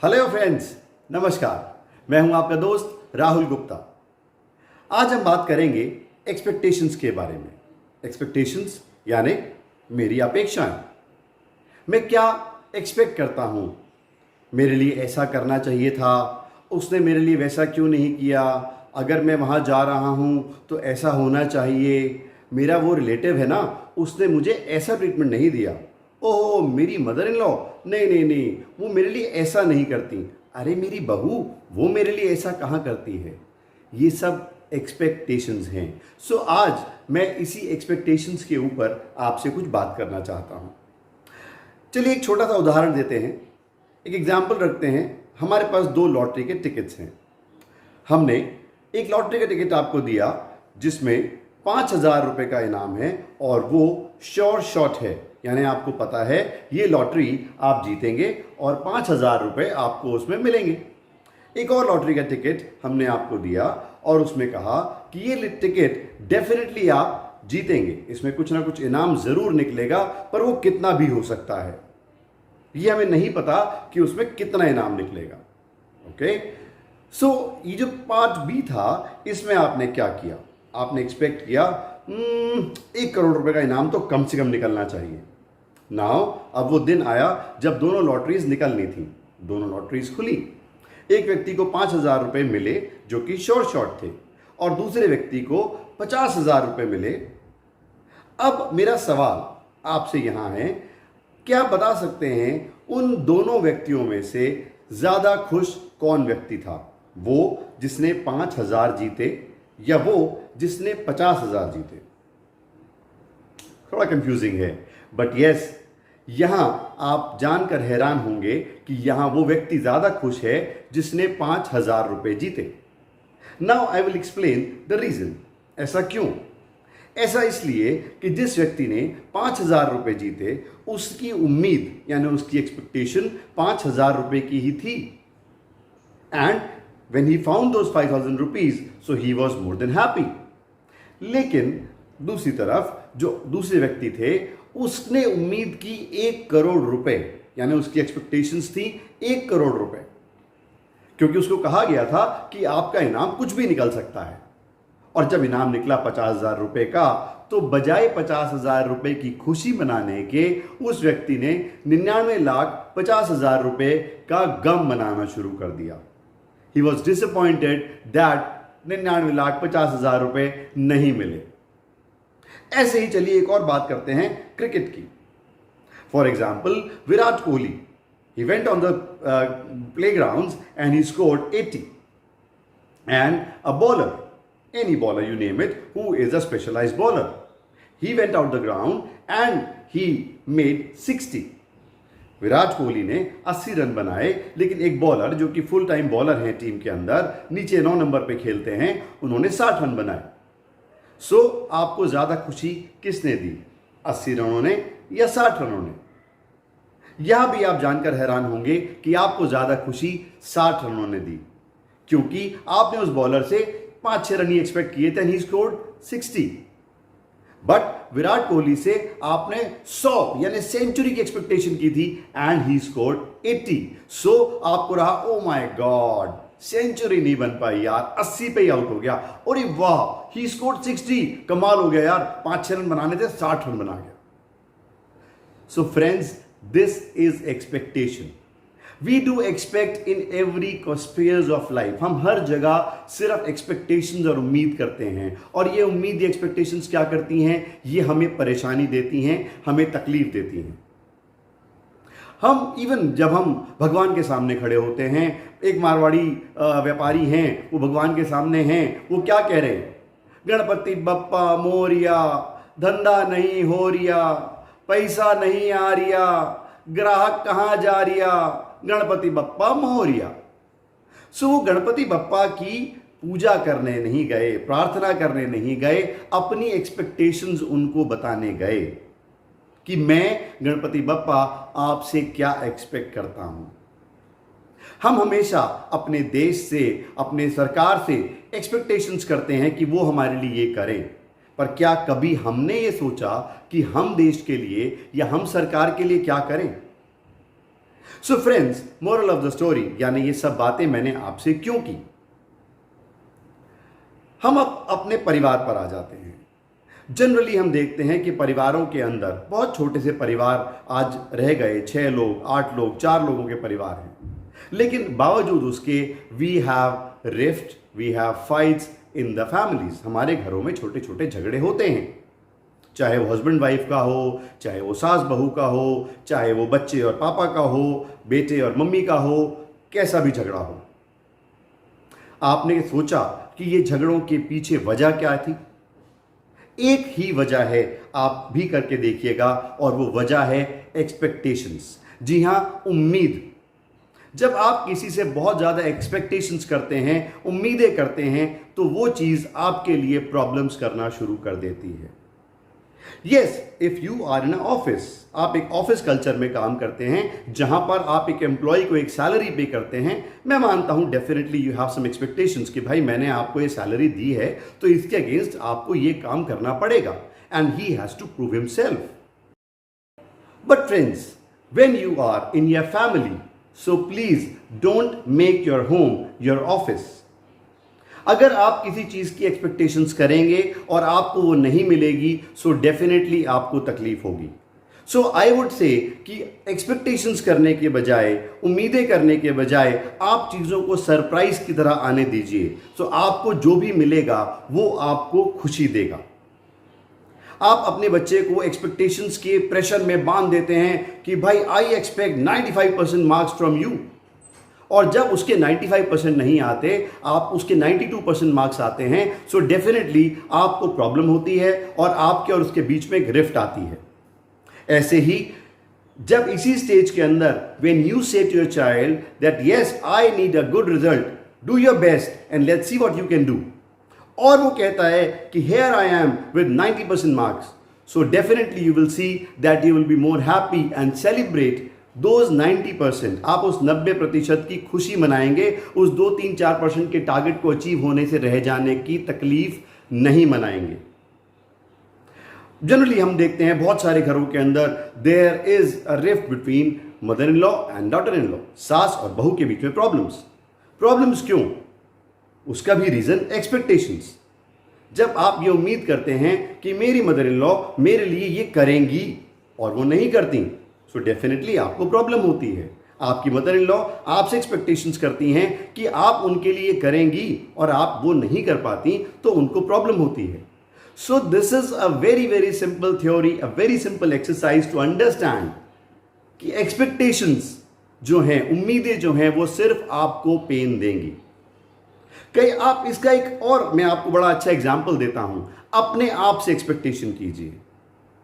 Hello friends, नमस्कार। मैं हूं आपका दोस्त राहुल गुप्ता। आज हम बात करेंगे एक्सपेक्टेशंस के बारे में। एक्सपेक्टेशंस यानी मेरी अपेक्षाएं। मैं क्या एक्सपेक्ट करता हूं, मेरे लिए ऐसा करना चाहिए था, उसने मेरे लिए वैसा क्यों नहीं किया, अगर मैं वहां जा रहा हूं तो ऐसा होना चाहिए, मेरा वो रिलेटिव है ना, उसने मुझे ऐसा ट्रीटमेंट नहीं दिया, ओह मेरी मदर इन लॉ नहीं नहीं नहीं वो मेरे लिए ऐसा नहीं करती, अरे मेरी बहू वो मेरे लिए ऐसा कहाँ करती है। ये सब एक्सपेक्टेशंस हैं। सो आज मैं इसी एक्सपेक्टेशंस के ऊपर आपसे कुछ बात करना चाहता हूँ। चलिए एक छोटा सा उदाहरण देते हैं, एक एग्जाम्पल रखते हैं। हमारे पास 2 लॉटरी के टिकट्स हैं। हमने एक लॉटरी का टिकट आपको दिया जिसमें 5,000 रुपये का इनाम है और वो श्योर शॉट है, यानी आपको पता है ये लॉटरी आप जीतेंगे और 5,000 रुपये आपको उसमें मिलेंगे। एक और लॉटरी का टिकट हमने आपको दिया और उसमें कहा कि ये टिकट डेफिनेटली आप जीतेंगे, इसमें कुछ ना कुछ इनाम ज़रूर निकलेगा, पर वो कितना भी हो सकता है, ये हमें नहीं पता कि उसमें कितना इनाम निकलेगा। ओके, सो ये जो पार्ट बी था, इसमें आपने क्या किया, आपने एक्सपेक्ट किया 1 करोड़ रुपए का इनाम तो कम से कम निकलना चाहिए। नाउ अब वो दिन आया जब दोनों लॉटरीज निकलनी थी। दोनों लॉटरीज खुली, एक व्यक्ति को 5,000 रुपये मिले जो कि श्योर शॉट थे और दूसरे व्यक्ति को 50,000 रुपये मिले। अब मेरा सवाल आपसे यहां है, क्या आप बता सकते हैं उन दोनों व्यक्तियों में से ज्यादा खुश कौन व्यक्ति था? वो जिसने 5,000 जीते या वो जिसने 50,000 जीते? थोड़ा कंफ्यूजिंग है, बट यस, यहां आप जानकर हैरान होंगे कि यहां वो व्यक्ति ज्यादा खुश है जिसने 5,000 रुपये जीते। Now I will explain the reason. ऐसा क्यों? ऐसा इसलिए कि जिस व्यक्ति ने 5,000 रुपये जीते उसकी उम्मीद यानी उसकी एक्सपेक्टेशन 5,000 रुपये की ही थी, and when he found those 5,000 rupees, so he was more than happy. लेकिन दूसरी तरफ जो दूसरे व्यक्ति थे उसने उम्मीद की 1 करोड़ रुपए, यानी उसकी एक्सपेक्टेशंस थी 1 करोड़ रुपए, क्योंकि उसको कहा गया था कि आपका इनाम कुछ भी निकल सकता है। और जब इनाम निकला 50,000 रुपए का, तो बजाय 50,000 रुपए की खुशी मनाने के उस व्यक्ति ने 99,50,000 रुपए का गम मनाना शुरू कर दिया। He was disappointed that 99,50,000 रुपए नहीं मिले। ऐसे ही चलिए एक और बात करते हैं क्रिकेट की। For example Virat Kohli, he went on the playgrounds and he scored 80, and a bowler, any bowler you name it, who is a specialized bowler, he went out the ground and he made 60. Virat Kohli ने 80 run बनाए, लेकिन एक bowler जो कि full time bowler हैं team के अंदर, नीचे 9 नंबर पे खेलते हैं, उन्होंने 60 रन बनाए। सो आपको ज्यादा खुशी किसने दी, 80 रनों ने या 60 रनों ने? यह भी आप जानकर हैरान होंगे कि आपको ज्यादा खुशी 60 रनों ने दी, क्योंकि आपने उस बॉलर से 5-6 रन ही एक्सपेक्ट किए थे, he scored 60। But Virat Kohli से आपने 100 यानी सेंचुरी की एक्सपेक्टेशन की थी, एंड ही स्कोर्ड 80। सो आपको रहा ओ माय गॉड, सेंचुरी नहीं बन पाई यार, 80 पे ही आउट हो गया। और वाह, ही स्कोर्ड 60, कमाल हो गया यार, 5-6 रन बनाने थे, 60 रन बना गया। So friends, this is expectation. We do expect in every spheres of life. हम हर जगह सिर्फ एक्सपेक्टेशंस और उम्मीद करते हैं, और ये उम्मीद, ये एक्सपेक्टेशंस क्या करती हैं? ये हमें परेशानी देती हैं, हमें तकलीफ देती हैं। हम इवन जब हम भगवान के सामने खड़े होते हैं, एक मारवाड़ी व्यापारी हैं, वो भगवान के सामने हैं, वो क्या कह रहे हैं? गणपति बप्पा मोरिया, धंधा नहीं हो रिया, पैसा नहीं आ रिया, ग्राहक कहाँ जा रिया, गणपति बप्पा मोरिया। सो वो गणपति बप्पा की पूजा करने नहीं गए, प्रार्थना करने नहीं गए, अपनी एक्सपेक्टेशंस उनको बताने गए कि मैं गणपति बप्पा आपसे क्या एक्सपेक्ट करता हूं। हम हमेशा अपने देश से, अपने सरकार से एक्सपेक्टेशंस करते हैं कि वो हमारे लिए ये करें, पर क्या कभी हमने ये सोचा कि हम देश के लिए या हम सरकार के लिए क्या करें? So friends, moral of the story, यानी ये सब बातें मैंने आपसे क्यों की। हम अब अपने परिवार पर आ जाते हैं। जनरली हम देखते हैं कि परिवारों के अंदर बहुत छोटे से परिवार आज रह गए, 6 लोग, 8 लोग, 4 लोगों के परिवार हैं, लेकिन बावजूद उसके we have rift, we have fights in the families. हमारे घरों में छोटे छोटे झगड़े होते हैं, चाहे वो हस्बैंड वाइफ का हो, चाहे वो सास बहू का हो, चाहे वो बच्चे और पापा का हो, बेटे और मम्मी का हो, कैसा भी झगड़ा हो। आपने सोचा कि ये झगड़ों के पीछे वजह क्या थी? एक ही वजह है, आप भी करके देखिएगा, और वो वजह है एक्सपेक्टेशंस। जी हां, उम्मीद। जब आप किसी से बहुत ज़्यादा एक्सपेक्टेशंस करते हैं, उम्मीदें करते हैं, तो वो चीज़ आपके लिए प्रॉब्लम्स करना शुरू कर देती है। Yes, if you are in office, आप एक ऑफिस कल्चर में काम करते हैं जहां पर आप एक एम्प्लॉय को एक सैलरी पे करते हैं, मैं मानता हूं definitely you have some expectations कि भाई मैंने आपको ये सैलरी दी है तो इसके अगेंस्ट आपको ये काम करना पड़ेगा, and he has to prove himself. But friends, when you are in your family, so please don't make your home your office. अगर आप किसी चीज की एक्सपेक्टेशंस करेंगे और आपको वो नहीं मिलेगी, सो डेफिनेटली आपको तकलीफ होगी। सो आई वुड से कि एक्सपेक्टेशंस करने के बजाय, उम्मीदें करने के बजाय, आप चीज़ों को सरप्राइज की तरह आने दीजिए। सो आपको जो भी मिलेगा वो आपको खुशी देगा। आप अपने बच्चे को एक्सपेक्टेशंस के प्रेशर में बांध देते हैं कि भाई I expect 95% marks from you, और जब उसके 95% नहीं आते, आप उसके 92% मार्क्स आते हैं, सो डेफिनेटली आपको प्रॉब्लम होती है और आपके और उसके बीच में एक रिफ्ट आती है। ऐसे ही जब इसी स्टेज के अंदर when you say to your child that yes I need a good result, do your best and let's see what you can do, और वो कहता है कि here I am with 90% marks, so definitely you will see that you will be more happy and celebrate those 90%। आप उस 90% की खुशी मनाएंगे, उस 2-3-4% के टारगेट को अचीव होने से रह जाने की तकलीफ नहीं मनाएंगे। जनरली हम देखते हैं बहुत सारे घरों के अंदर there is a rift between mother in law and daughter in law. सास और बहू के बीच में प्रॉब्लम्स क्यों? उसका भी रीजन एक्सपेक्टेशंस। जब आप ये उम्मीद करते हैं कि मेरी मदर इन लॉ मेरे लिए ये करेंगी और वो नहीं करती, सो डेफिनेटली आपको प्रॉब्लम होती है। आपकी मदर इन लॉ आपसे एक्सपेक्टेशंस करती हैं कि आप उनके लिए करेंगी और आप वो नहीं कर पाती, तो उनको प्रॉब्लम होती है। So this is a very very simple theory, a very simple exercise to understand कि एक्सपेक्टेशंस जो हैं, उम्मीदें जो हैं, वो सिर्फ आपको पेन देंगी। कई आप इसका एक और मैं आपको बड़ा अच्छा एग्जाम्पल देता हूं। अपने आप से एक्सपेक्टेशन कीजिए।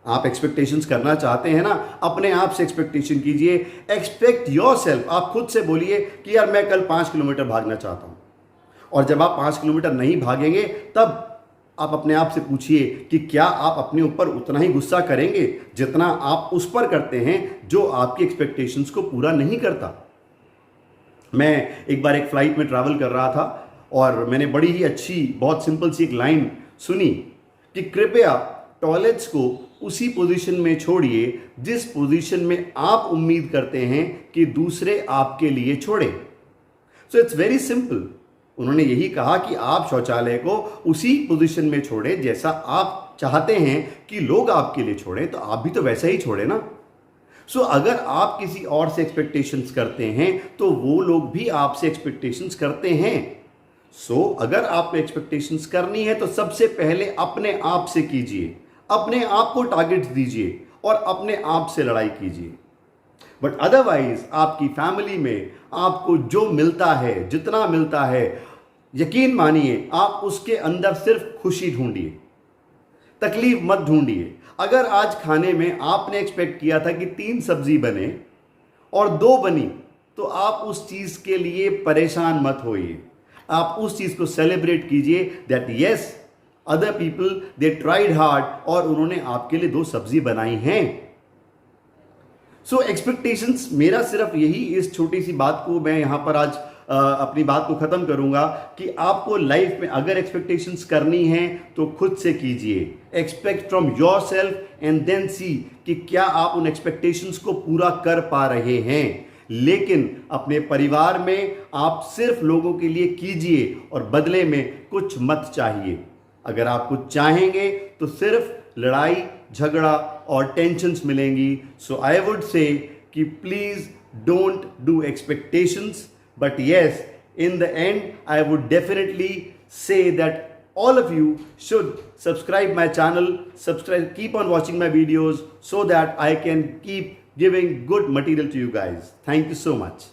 आप एक्सपेक्टेशंस करना चाहते हैं ना, अपने आप से एक्सपेक्टेशन कीजिए। Expect yourself. आप खुद से बोलिए कि यार मैं कल 5 किलोमीटर भागना चाहता हूं, और जब आप 5 किलोमीटर नहीं भागेंगे तब आप अपने आप से पूछिए कि क्या आप अपने ऊपर उतना ही गुस्सा करेंगे जितना आप उस पर करते हैं जो आपकी एक्सपेक्टेशंस को पूरा नहीं करता। मैं एक बार एक फ्लाइट में ट्रैवल कर रहा था और मैंने बड़ी ही अच्छी, बहुत सिंपल सी एक लाइन सुनी कि कृपया टॉयलेट्स को उसी पोजीशन में छोड़िए जिस पोजीशन में आप उम्मीद करते हैं कि दूसरे आपके लिए छोड़े। So it's very simple. उन्होंने यही कहा कि आप शौचालय को उसी पोजीशन में छोड़ें जैसा आप चाहते हैं कि लोग आपके लिए छोड़ें, तो आप भी तो वैसा ही छोड़े ना। सो अगर आप किसी और से एक्सपेक्टेशंस करते हैं तो वो लोग भी आपसे एक्सपेक्टेशंस करते हैं। सो अगर आपको एक्सपेक्टेशंस करनी है तो सबसे पहले अपने आप से कीजिए, अपने आप को टारगेट्स दीजिए और अपने आप से लड़ाई कीजिए। बट अदरवाइज आपकी फैमिली में आपको जो मिलता है, जितना मिलता है, यकीन मानिए आप उसके अंदर सिर्फ खुशी ढूंढिए, तकलीफ मत ढूंढिए। अगर आज खाने में आपने एक्सपेक्ट किया था कि 3 सब्जी बने और 2 बनी, तो आप उस चीज के लिए परेशान मत होइए। आप उस चीज को सेलिब्रेट कीजिए that yes other people they tried hard और उन्होंने आपके लिए 2 सब्जी बनाई हैं। सो एक्सपेक्टेशंस, मेरा सिर्फ यही, इस छोटी सी बात को मैं यहां पर आज अपनी बात को खत्म करूंगा कि आपको लाइफ में अगर एक्सपेक्टेशंस करनी है तो खुद से कीजिए। Expect from yourself and then see कि क्या आप उन एक्सपेक्टेशंस को पूरा कर पा रहे हैं। लेकिन अपने परिवार में आप सिर्फ लोगों के लिए कीजिए और बदले में कुछ मत चाहिए। अगर आप कुछ चाहेंगे तो सिर्फ लड़ाई झगड़ा और टेंशन्स मिलेंगी। सो आई वुड से कि please don't do expectations, but yes, in the end I would definitely say that all of you should subscribe my channel, keep on watching my videos so that I can keep giving good material to you guys. Thank you so much.